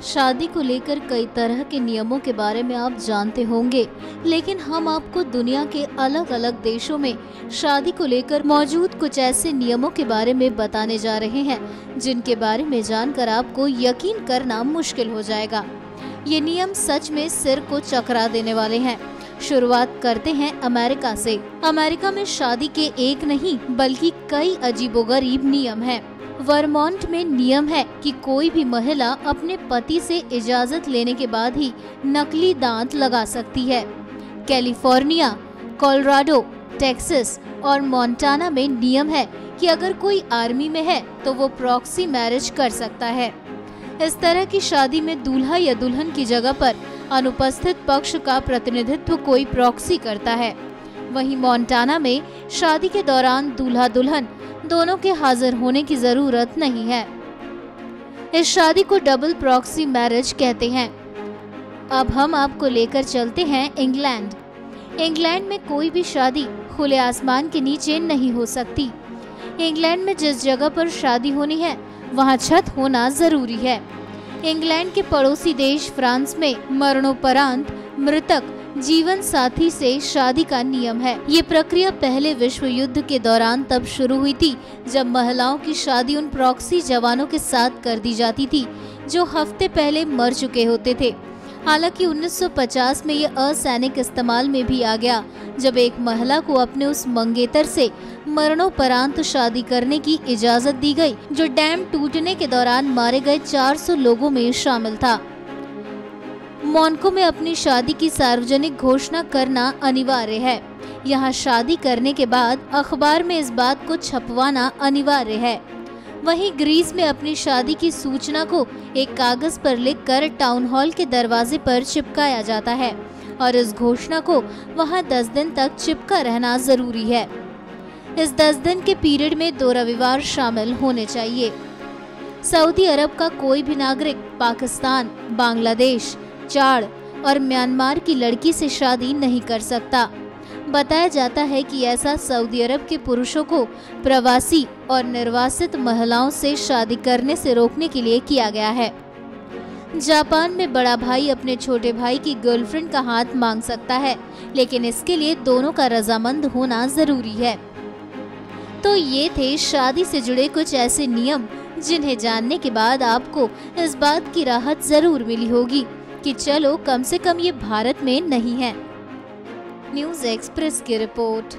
शादी को लेकर कई तरह के नियमों के बारे में आप जानते होंगे, लेकिन हम आपको दुनिया के अलग अलग देशों में शादी को लेकर मौजूद कुछ ऐसे नियमों के बारे में बताने जा रहे हैं जिनके बारे में जानकर आपको यकीन करना मुश्किल हो जाएगा। ये नियम सच में सिर को चकरा देने वाले हैं। शुरुआत करते हैं अमेरिका से। अमेरिका में शादी के एक नहीं बल्कि कई अजीबोगरीब नियम हैं। वर्मोंट में नियम है कि कोई भी महिला अपने पति से इजाजत लेने के बाद ही नकली दांत लगा सकती है। कैलिफोर्निया, कोलोराडो, टेक्सास और मोंटाना में नियम है कि अगर कोई आर्मी में है तो वो प्रॉक्सी मैरिज कर सकता है। इस तरह की शादी में दूल्हा या दुल्हन की जगह पर अनुपस्थित पक्ष का प्रतिनिधित्व कोई प्रॉक्सी करता है। वहीं मोंटाना में शादी के दौरान दूल्हा दुल्हन दोनों के हाजिर होने की जरूरत नहीं है। इस शादी को डबल प्रॉक्सी मैरिज कहते हैं। अब हम आपको लेकर चलते हैं इंग्लैंड। इंग्लैंड में कोई भी शादी खुले आसमान के नीचे नहीं हो सकती। इंग्लैंड में जिस जगह पर शादी होनी है वहाँ छत होना जरूरी है। इंग्लैंड के पड़ोसी देश फ्रांस में मरणोपरांत मृतक जीवन साथी से शादी का नियम है। ये प्रक्रिया पहले विश्व युद्ध के दौरान तब शुरू हुई थी जब महिलाओं की शादी उन प्रॉक्सी जवानों के साथ कर दी जाती थी जो हफ्ते पहले मर चुके होते थे। हालांकि 1950 में ये असैनिक इस्तेमाल में भी आ गया जब एक महिला को अपने उस मंगेतर से मरणोपरांत शादी करने की इजाजत दी गई जो डैम टूटने के दौरान मारे गए 400 लोगों में शामिल था। मोनाको में अपनी शादी की सार्वजनिक घोषणा करना अनिवार्य है। यहाँ शादी करने के बाद अखबार में इस बात को छपवाना अनिवार्य है। वहीं ग्रीस में अपनी शादी की सूचना को एक कागज पर लिखकर टाउन हॉल के दरवाजे पर चिपकाया जाता है और इस घोषणा को वहां 10 दिन तक चिपका रहना जरूरी है। इस 10 दिन के पीरियड में 2 रविवार शामिल होने चाहिए। सऊदी अरब का कोई भी नागरिक पाकिस्तान, बांग्लादेश, चाड और म्यांमार की लड़की से शादी नहीं कर सकता। बताया जाता है कि ऐसा सऊदी अरब के पुरुषों को प्रवासी और निर्वासित महिलाओं से शादी करने से रोकने के लिए किया गया है। जापान में बड़ा भाई अपने छोटे भाई की गर्लफ्रेंड का हाथ मांग सकता है, लेकिन इसके लिए दोनों का रजामंद होना जरूरी है। तो ये थे शादी से जुड़े कुछ ऐसे नियम जिन्हें जानने के बाद आपको इस बात की राहत जरूर मिली होगी कि चलो कम से कम ये भारत में नहीं है। न्यूज़ एक्सप्रेस की रिपोर्ट।